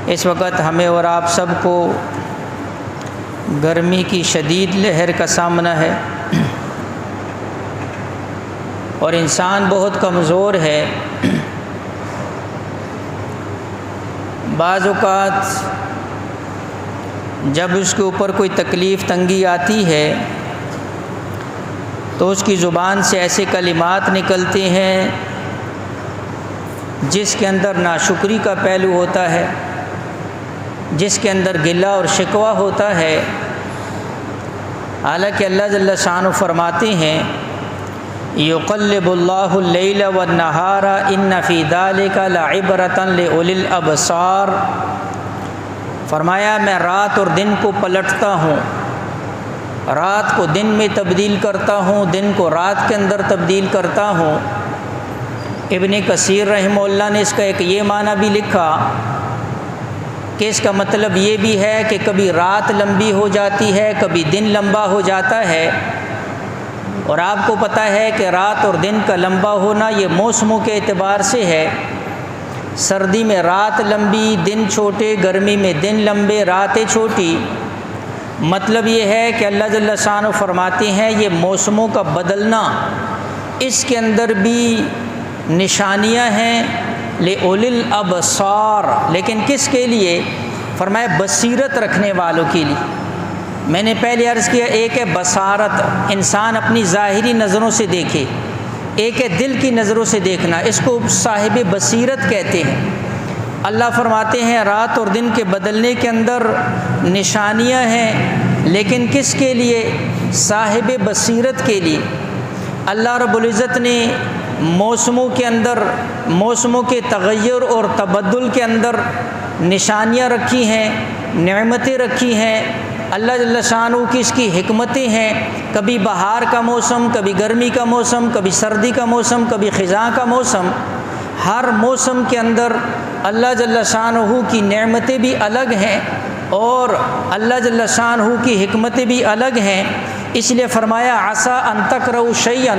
اس وقت ہمیں اور آپ سب کو گرمی کی شدید لہر کا سامنا ہے اور انسان بہت کمزور ہے۔ بعض اوقات جب اس کے اوپر کوئی تکلیف تنگی آتی ہے تو اس کی زبان سے ایسے کلمات نکلتے ہیں جس کے اندر ناشکری کا پہلو ہوتا ہے، جس کے اندر گلہ اور شکوہ ہوتا ہے۔ حالانکہ اللہ جل شانہ فرماتے ہیں یقلب اللہ اللیل والنہار ان فی ذلک لعبرۃ لأولی الابصار، فرمایا میں رات اور دن کو پلٹتا ہوں، رات کو دن میں تبدیل کرتا ہوں، دن کو رات کے اندر تبدیل کرتا ہوں۔ ابن کثیر رحمہ اللہ نے اس کا ایک یہ معنی بھی لکھا کہ اس کا مطلب یہ بھی ہے کہ کبھی رات لمبی ہو جاتی ہے، کبھی دن لمبا ہو جاتا ہے، اور آپ کو پتہ ہے کہ رات اور دن کا لمبا ہونا یہ موسموں کے اعتبار سے ہے۔ سردی میں رات لمبی دن چھوٹے، گرمی میں دن لمبے راتیں چھوٹی۔ مطلب یہ ہے کہ اللہ جل شانہ فرماتے ہیں یہ موسموں کا بدلنا، اس کے اندر بھی نشانیاں ہیں لِأُولِي الْأَبْصَارِ، لیکن کس کے لیے؟ فرمایا بصیرت رکھنے والوں کے لیے۔ میں نے پہلے عرض کیا ایک ہے بصارت، انسان اپنی ظاہری نظروں سے دیکھے، ایک ہے دل کی نظروں سے دیکھنا، اس کو صاحب بصیرت کہتے ہیں۔ اللہ فرماتے ہیں رات اور دن کے بدلنے کے اندر نشانیاں ہیں، لیکن کس کے لیے؟ صاحب بصیرت کے لیے۔ اللہ رب العزت نے موسموں کے اندر، موسموں کے تغیر اور تبدل کے اندر نشانیاں رکھی ہیں، نعمتیں رکھی ہیں۔ اللہ جل شانہ کی اس کی حکمتیں ہیں، کبھی بہار کا موسم، کبھی گرمی کا موسم، کبھی سردی کا موسم، کبھی خزاں کا موسم۔ ہر موسم کے اندر اللہ جل شانہ کی نعمتیں بھی الگ ہیں اور اللہ جل شانہ کی حکمتیں بھی الگ ہیں۔ اس لیے فرمایا عسیٰ ان تکرہوا شیئا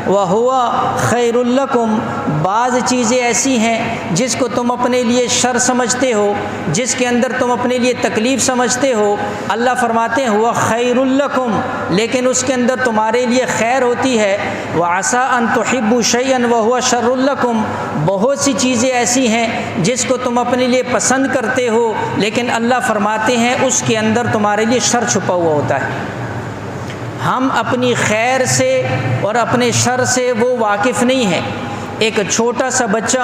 وہو خیر لکم، بعض چیزیں ایسی ہیں جس کو تم اپنے لیے شر سمجھتے ہو، جس کے اندر تم اپنے لیے تکلیف سمجھتے ہو، اللہ فرماتے ہیں ہوا خیر لکم، لیکن اس کے اندر تمہارے لیے خیر ہوتی ہے۔ وعسیٰ ان تحبوا شیئا وہو شر لکم، بہت سی چیزیں ایسی ہیں جس کو تم اپنے لیے پسند کرتے ہو، لیکن اللہ فرماتے ہیں اس کے اندر تمہارے لیے شر چھپا ہوا ہوتا ہے۔ ہم اپنی خیر سے اور اپنے شر سے وہ واقف نہیں ہیں۔ ایک چھوٹا سا بچہ،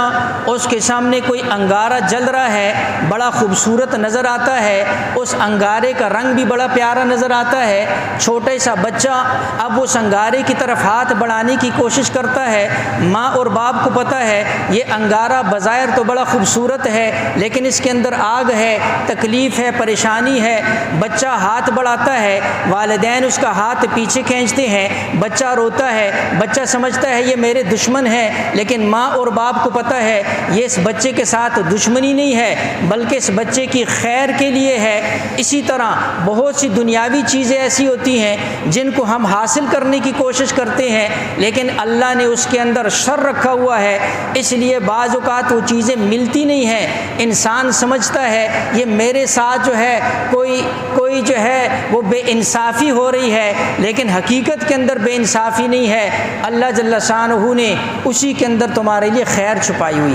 اس کے سامنے کوئی انگارہ جل رہا ہے، بڑا خوبصورت نظر آتا ہے، اس انگارے کا رنگ بھی بڑا پیارا نظر آتا ہے۔ چھوٹا سا بچہ اب اس انگارے کی طرف ہاتھ بڑھانے کی کوشش کرتا ہے، ماں اور باپ کو پتہ ہے یہ انگارہ بظاہر تو بڑا خوبصورت ہے لیکن اس کے اندر آگ ہے، تکلیف ہے، پریشانی ہے۔ بچہ ہاتھ بڑھاتا ہے، والدین اس کا ہاتھ پیچھے کھینچتے ہیں، بچہ روتا ہے، بچہ سمجھتا ہے یہ میرے دشمن ہے، لیکن ماں اور باپ کو پتہ ہے یہ اس بچے کے ساتھ دشمنی نہیں ہے بلکہ اس بچے کی خیر کے لیے ہے۔ اسی طرح بہت سی دنیاوی چیزیں ایسی ہوتی ہیں جن کو ہم حاصل کرنے کی کوشش کرتے ہیں لیکن اللہ نے اس کے اندر شر رکھا ہوا ہے، اس لیے بعض اوقات وہ چیزیں ملتی نہیں ہیں۔ انسان سمجھتا ہے یہ میرے ساتھ جو ہے کوئی جو ہے وہ بے انصافی ہو رہی ہے، لیکن حقیقت کے اندر بے انصافی نہیں ہے۔ اللہ جل شانہ نے اسی کے اندر تمہارے لیے خیر چھپائی ہوئی،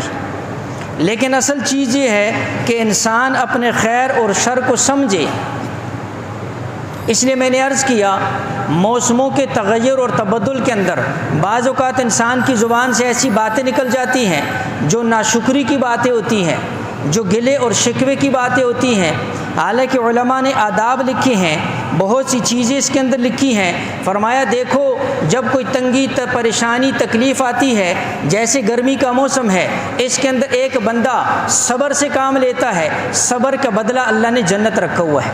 لیکن اصل چیز یہ ہے کہ انسان اپنے خیر اور شر کو سمجھے۔ اس لیے میں نے عرض کیا موسموں کے تغیر اور تبدل کے اندر بعض اوقات انسان کی زبان سے ایسی باتیں نکل جاتی ہیں جو ناشکری کی باتیں ہوتی ہیں، جو گلے اور شکوے کی باتیں ہوتی ہیں۔ حالانکہ علماء نے آداب لکھے ہیں، بہت سی چیزیں اس کے اندر لکھی ہیں۔ فرمایا دیکھو جب کوئی تنگی، پریشانی، تکلیف آتی ہے، جیسے گرمی کا موسم ہے، اس کے اندر ایک بندہ صبر سے کام لیتا ہے، صبر کا بدلہ اللہ نے جنت رکھا ہوا ہے۔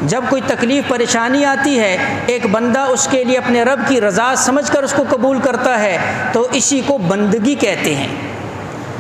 جب کوئی تکلیف پریشانی آتی ہے، ایک بندہ اس کے لیے اپنے رب کی رضا سمجھ کر اس کو قبول کرتا ہے، تو اسی کو بندگی کہتے ہیں۔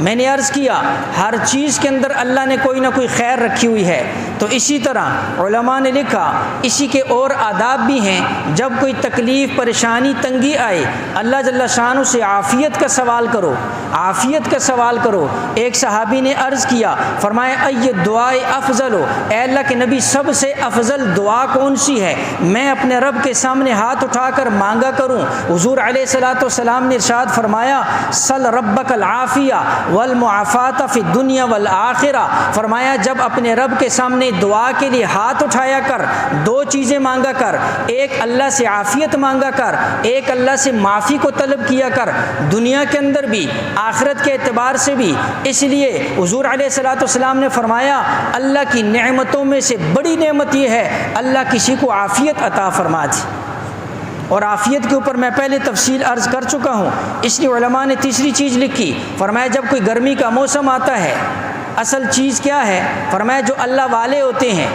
میں نے عرض کیا ہر چیز کے اندر اللہ نے کوئی نہ کوئی خیر رکھی ہوئی ہے، تو اسی طرح علماء نے لکھا اسی کے اور آداب بھی ہیں۔ جب کوئی تکلیف، پریشانی، تنگی آئے، اللہ جل شانہ سے عافیت کا سوال کرو، عافیت کا سوال کرو۔ ایک صحابی نے عرض کیا، فرمایا ای دعائے افضل ہو، اے اللہ کے نبی سب سے افضل دعا کون سی ہے میں اپنے رب کے سامنے ہاتھ اٹھا کر مانگا کروں؟ حضور علیہ الصلوۃ والسلام نے ارشاد فرمایا سل ربک العافیہ والمعافات فی الدنیا والآخرہ، فرمایا جب اپنے رب کے سامنے دعا کے لیے ہاتھ اٹھایا کر، دو چیزیں مانگا کر، ایک اللہ سے عافیت مانگا کر، ایک اللہ سے معافی کو طلب کیا کر، دنیا کے اندر بھی آخرت کے اعتبار سے بھی۔ اس لیے حضور علیہ الصلوۃ والسلام نے فرمایا اللہ کی نعمتوں میں سے بڑی نعمت یہ ہے اللہ کسی کو عافیت عطا فرما دے، اور عافیت کے اوپر میں پہلے تفصیل عرض کر چکا ہوں۔ اس لیے علماء نے تیسری چیز لکھی، فرمایا جب کوئی گرمی کا موسم آتا ہے اصل چیز کیا ہے؟ فرمایا جو اللہ والے ہوتے ہیں،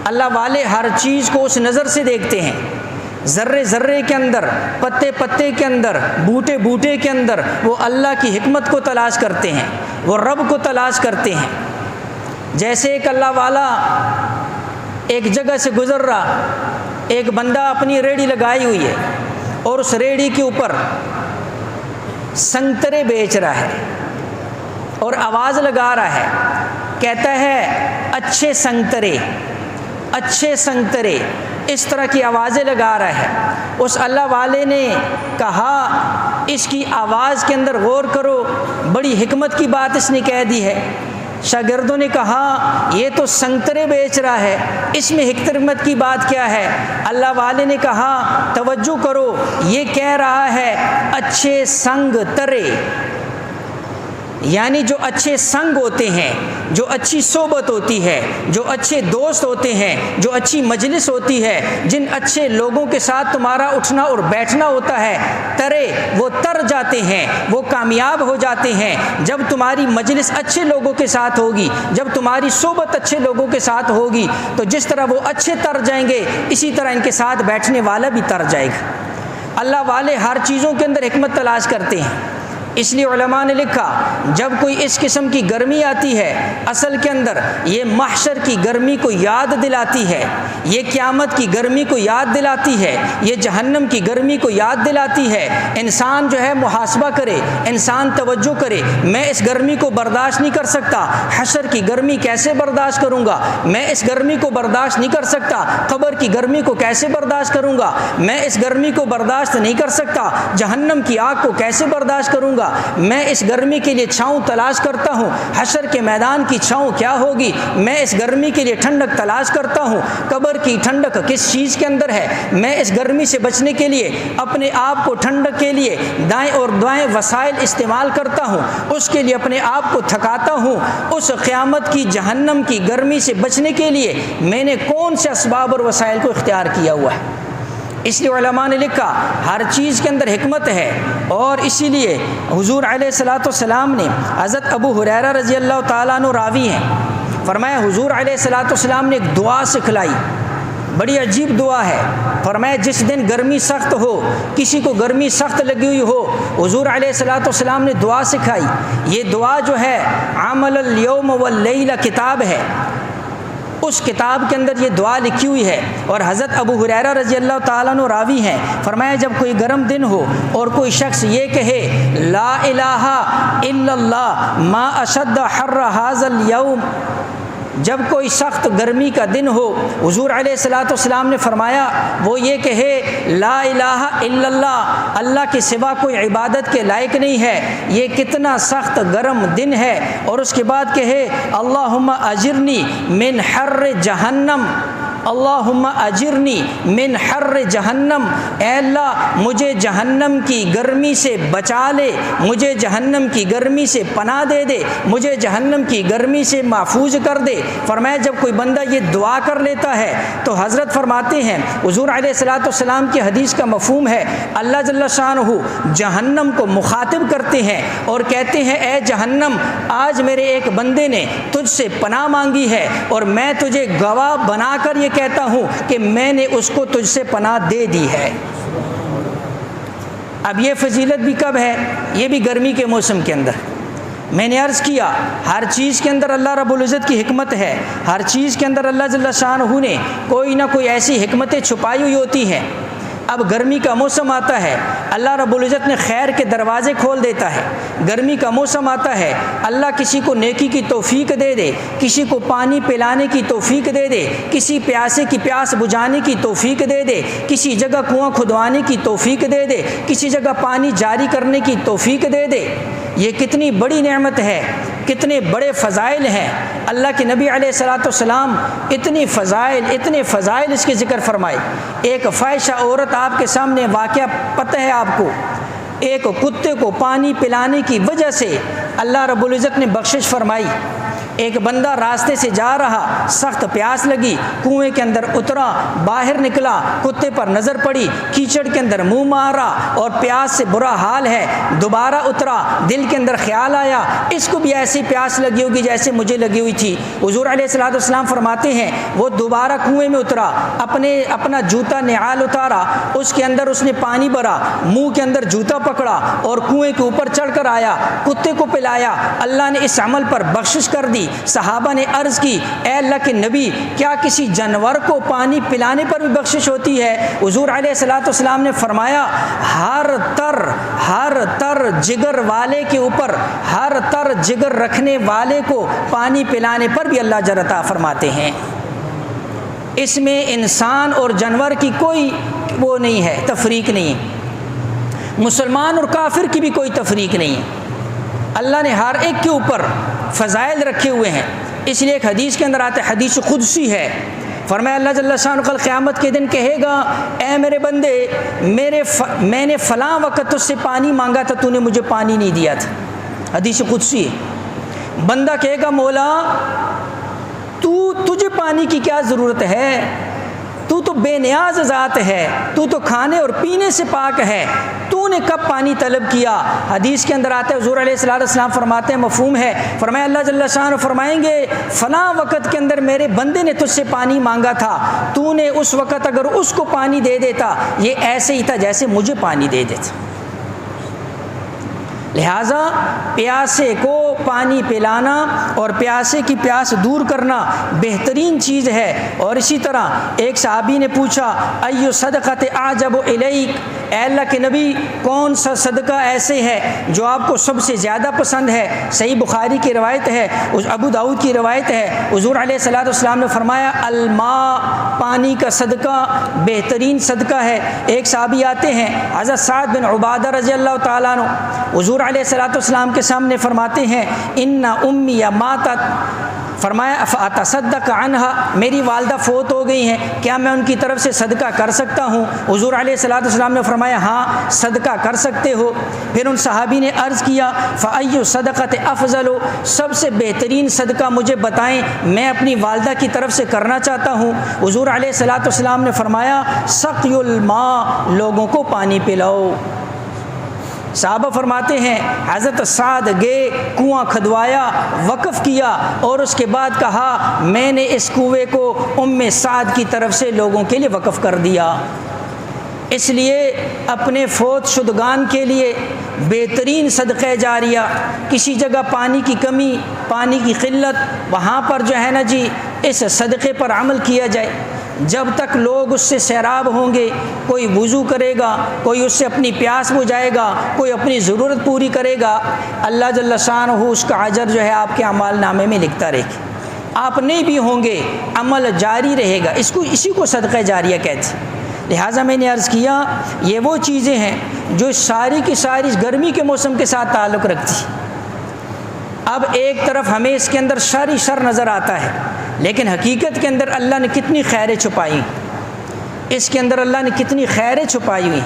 اللہ والے ہر چیز کو اس نظر سے دیکھتے ہیں، ذرے ذرے کے اندر، پتے پتے کے اندر، بوٹے بوٹے کے اندر وہ اللہ کی حکمت کو تلاش کرتے ہیں، وہ رب کو تلاش کرتے ہیں۔ جیسے ایک اللہ والا ایک جگہ سے گزر رہا، ایک بندہ اپنی ریڑھی لگائی ہوئی ہے اور اس ریڑھی کے اوپر سنگترے بیچ رہا ہے اور آواز لگا رہا ہے، کہتا ہے اچھے سنگترے، اچھے سنگترے، اس طرح کی آوازیں لگا رہا ہے۔ اس اللہ والے نے کہا اس کی آواز کے اندر غور کرو، بڑی حکمت کی بات اس نے کہہ دی ہے۔ شاگردوں نے کہا یہ تو سنگترے بیچ رہا ہے، اس میں حکمت کی بات کیا ہے؟ اللہ والے نے کہا توجہ کرو، یہ کہہ رہا ہے اچھے سنگ ترے، یعنی جو اچھے سنگ ہوتے ہیں، جو اچھی صحبت ہوتی ہے، جو اچھے دوست ہوتے ہیں، جو اچھی مجلس ہوتی ہے، جن اچھے لوگوں کے ساتھ تمہارا اٹھنا اور بیٹھنا ہوتا ہے، ترے وہ تر جاتے ہیں، وہ کامیاب ہو جاتے ہیں۔ جب تمہاری مجلس اچھے لوگوں کے ساتھ ہوگی، جب تمہاری صحبت اچھے لوگوں کے ساتھ ہوگی، تو جس طرح وہ اچھے تر جائیں گے اسی طرح ان کے ساتھ بیٹھنے والا بھی تر جائے گا۔ اللہ والے ہر چیزوں کے اندر حکمت تلاش کرتے ہیں۔ اس لیے علماء نے لکھا جب کوئی اس قسم کی گرمی آتی ہے اصل کے اندر یہ محشر کی گرمی کو یاد دلاتی ہے، یہ قیامت کی گرمی کو یاد دلاتی ہے، یہ جہنم کی گرمی کو یاد دلاتی ہے۔ انسان جو ہے محاسبہ کرے، انسان توجہ کرے، میں اس گرمی کو برداشت نہیں کر سکتا، حشر کی گرمی کیسے برداشت کروں گا؟ میں اس گرمی کو برداشت نہیں کر سکتا، قبر کی گرمی کو کیسے برداشت کروں گا؟ میں اس گرمی کو برداشت نہیں کر سکتا، جہنم کی آگ کو کیسے برداشت کروں گا؟ میں اس گرمی کے لیے چھاؤں تلاش کرتا ہوں، حشر کے میدان کی چھاؤں کیا ہوگی؟ میں اس گرمی کے لیے ٹھنڈک تلاش کرتا ہوں، قبر کی ٹھنڈک کس چیز کے اندر ہے؟ میں اس گرمی سے بچنے کے لیے اپنے آپ کو ٹھنڈک کے لیے دائیں اور دائیں وسائل استعمال کرتا ہوں، اس کے لیے اپنے آپ کو تھکاتا ہوں۔ اس قیامت کی جہنم کی گرمی سے بچنے کے لیے میں نے کون سے اسباب اور وسائل کو اختیار کیا ہوا ہے؟ اس لیے علماء نے لکھا ہر چیز کے اندر حکمت ہے، اور اسی لیے حضور علیہ الصلوۃ والسلام نے حضرت ابو ہریرہ رضی اللہ تعالیٰ عنہ راوی ہیں، فرمایا حضور علیہ الصلوۃ والسلام نے ایک دعا سکھلائی، بڑی عجیب دعا ہے۔ فرمایا جس دن گرمی سخت ہو، کسی کو گرمی سخت لگی ہوئی ہو، حضور علیہ الصلوۃ والسلام نے دعا سکھائی۔ یہ دعا جو ہے عمل الیوم واللیلہ کتاب ہے، اس کتاب کے اندر یہ دعا لکھی ہوئی ہے، اور حضرت ابو ہریرہ رضی اللہ تعالیٰ عنہ راوی ہیں، فرمایا جب کوئی گرم دن ہو اور کوئی شخص یہ کہے لا الہ الا اللہ ما اشد حر ھذا اليوم، جب کوئی سخت گرمی کا دن ہو، حضور علیہ الصلوۃ والسلام نے فرمایا وہ یہ کہے لا الہ الا اللہ، اللہ کے سوا کوئی عبادت کے لائق نہیں ہے، یہ کتنا سخت گرم دن ہے، اور اس کے بعد کہے اللہم اجرنی من حر جہنم، اللہم اجرنی من حر جہنم، اے اللہ مجھے جہنم کی گرمی سے بچا لے، مجھے جہنم کی گرمی سے پناہ دے دے، مجھے جہنم کی گرمی سے محفوظ کر دے۔ فرمایا جب کوئی بندہ یہ دعا کر لیتا ہے تو حضرت فرماتے ہیں حضور علیہ الصلوۃ والسلام کی حدیث کا مفہوم ہے اللہ جل شانہ جہنم کو مخاطب کرتے ہیں اور کہتے ہیں اے جہنم آج میرے ایک بندے نے تجھ سے پناہ مانگی ہے، اور میں تجھے گواہ بنا کر یہ کہتا ہوں کہ میں نے اس کو تجھ سے پناہ دے دی ہے۔ اب یہ فضیلت بھی کب ہے؟ یہ بھی گرمی کے موسم کے اندر، میں نے عرض کیا ہر چیز کے اندر اللہ رب العزت کی حکمت ہے، ہر چیز کے اندر اللہ جل شانہ نے کوئی نہ کوئی ایسی حکمتیں چھپائی ہوئی ہوتی ہیں۔ اب گرمی کا موسم آتا ہے، اللہ رب العزت نے خیر کے دروازے کھول دیتا ہے۔ گرمی کا موسم آتا ہے، اللہ کسی کو نیکی کی توفیق دے دے، کسی کو پانی پلانے کی توفیق دے دے، کسی پیاسے کی پیاس بجھانے کی توفیق دے دے، کسی جگہ کنواں کھدوانے کی توفیق دے دے، کسی جگہ پانی جاری کرنے کی توفیق دے دے۔ یہ کتنی بڑی نعمت ہے، کتنے بڑے فضائل ہیں۔ اللہ کے نبی علیہ الصلوۃ والسلام اتنے فضائل اس کے ذکر فرمائے۔ ایک فاحشہ عورت آپ کے سامنے واقعہ پتہ ہے آپ کو، ایک کتے کو پانی پلانے کی وجہ سے اللہ رب العزت نے بخشش فرمائی۔ ایک بندہ راستے سے جا رہا، سخت پیاس لگی، کنویں کے اندر اترا، باہر نکلا، کتے پر نظر پڑی، کیچڑ کے اندر منہ مارا اور پیاس سے برا حال ہے، دوبارہ اترا، دل کے اندر خیال آیا اس کو بھی ایسی پیاس لگی ہوگی جیسے مجھے لگی ہوئی تھی۔ حضور علیہ الصلوۃ والسلام فرماتے ہیں وہ دوبارہ کنویں میں اترا، اپنا جوتا نعال اتارا، اس کے اندر اس نے پانی بھرا، منہ کے اندر جوتا پکڑا اور کنویں کے اوپر چڑھ کر آیا، کتے کو پلایا۔ اللہ نے اس عمل پر بخشش کر دی۔ صحابہ نے عرض کی اے اللہ کے نبی کیا کسی جانور کو پانی پلانے پر بھی بخشش ہوتی ہے؟ حضور علیہ الصلوۃ والسلام نے فرمایا ہر تر جگر والے کے اوپر، ہر تر جگر رکھنے والے کو پانی پلانے پر بھی اللہ اجر عطا فرماتے ہیں۔ اس میں انسان اور جانور کی کوئی وہ نہیں ہے، تفریق نہیں ہے، مسلمان اور کافر کی بھی کوئی تفریق نہیں ہے۔ اللہ نے ہر ایک کے اوپر فضائل رکھے ہوئے ہیں۔ اس لیے ایک حدیث کے اندر آتا ہے، حدیث قدسی ہے، فرمایا اللہ جل شانہ کل قیامت کے دن کہے گا اے میرے بندے میں نے فلاں وقت تجھ سے پانی مانگا تھا، تو نے مجھے پانی نہیں دیا تھا۔ حدیث قدسی ہے۔ بندہ کہے گا مولا تجھے پانی کی کیا ضرورت ہے، تو بے نیاز ذات ہے، تو کھانے اور پینے سے پاک ہے، تو نے کب پانی طلب کیا؟ حدیث کے اندر آتا ہے حضور علیہ الصلوۃ والسلام فرماتے ہیں، مفہوم ہے، فرمایا اللہ جل شانہ فرمائیں گے فلاں وقت کے اندر میرے بندے نے تجھ سے پانی مانگا تھا، تو نے اس وقت اگر اس کو پانی دے دیتا یہ ایسے ہی تھا جیسے مجھے پانی دے دیتا۔ لہٰذا پیاسے کو پانی پلانا اور پیاسے کی پیاس دور کرنا بہترین چیز ہے۔ اور اسی طرح ایک صحابی نے پوچھا ایو صدقۃ اعجب الیک، اے اللہ کے نبی کون سا صدقہ ایسے ہے جو آپ کو سب سے زیادہ پسند ہے؟ صحیح بخاری کی روایت ہے، ابو داؤد کی روایت ہے، حضور علیہ الصلوۃ والسلام نے فرمایا الماء، پانی کا صدقہ بہترین صدقہ ہے۔ ایک صحابی آتے ہیں حضرت سعد بن عبادہ رضی اللہ تعالیٰ عنہ، حضور علیہ الصلوۃ والسلام کے سامنے فرماتے ہیں ان امی ماتت، فرمایا فاتصدق عنہا، میری والدہ فوت ہو گئی ہیں، کیا میں ان کی طرف سے صدقہ کر سکتا ہوں؟ حضور علیہ الصلوۃ والسلام نے فرمایا ہاں صدقہ کر سکتے ہو۔ پھر ان صحابی نے عرض کیا فأی صدقۃ افضل، سب سے بہترین صدقہ مجھے بتائیں، میں اپنی والدہ کی طرف سے کرنا چاہتا ہوں۔ حضور علیہ الصلوۃ والسلام نے فرمایا سقی الماء، لوگوں کو پانی پلاؤ۔ صحابہ فرماتے ہیں حضرت سعد گئے، کنواں کھدوایا، وقف کیا اور اس کے بعد کہا میں نے اس کنویں کو سعد کی طرف سے لوگوں کے لیے وقف کر دیا۔ اس لیے اپنے فوت شدگان کے لیے بہترین صدقہ جاریہ، کسی جگہ پانی کی کمی، پانی کی قلت، وہاں پر جو ہے نا جی اس صدقے پر عمل کیا جائے۔ جب تک لوگ اس سے سیراب ہوں گے، کوئی وضو کرے گا، کوئی اس سے اپنی پیاس بجھائے گا، کوئی اپنی ضرورت پوری کرے گا، اللہ جل شانہ اس کا اجر جو ہے آپ کے اعمال نامے میں لکھتا رہے گا۔ آپ نہیں بھی ہوں گے عمل جاری رہے گا، اسی کو صدقہ جاریہ کہتے ہیں۔ لہٰذا میں نے عرض کیا یہ وہ چیزیں ہیں جو ساری کی ساری گرمی کے موسم کے ساتھ تعلق رکھتی ہیں۔ اب ایک طرف ہمیں اس کے اندر شر ہی شر نظر آتا ہے، لیکن حقیقت کے اندر اللہ نے کتنی خیریں چھپائی، اس کے اندر اللہ نے کتنی خیریں چھپائی ہوئی۔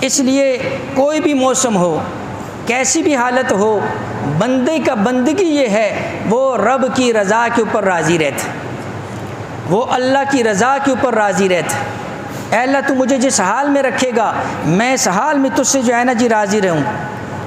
اس لیے کوئی بھی موسم ہو، کیسی بھی حالت ہو، بندے کا بندگی یہ ہے وہ رب کی رضا کے اوپر راضی رہتا، وہ اللہ کی رضا کے اوپر راضی رہتا۔ اے اللہ تو مجھے جس حال میں رکھے گا میں اس حال میں تجھ سے جو ہے نا جی راضی رہوں۔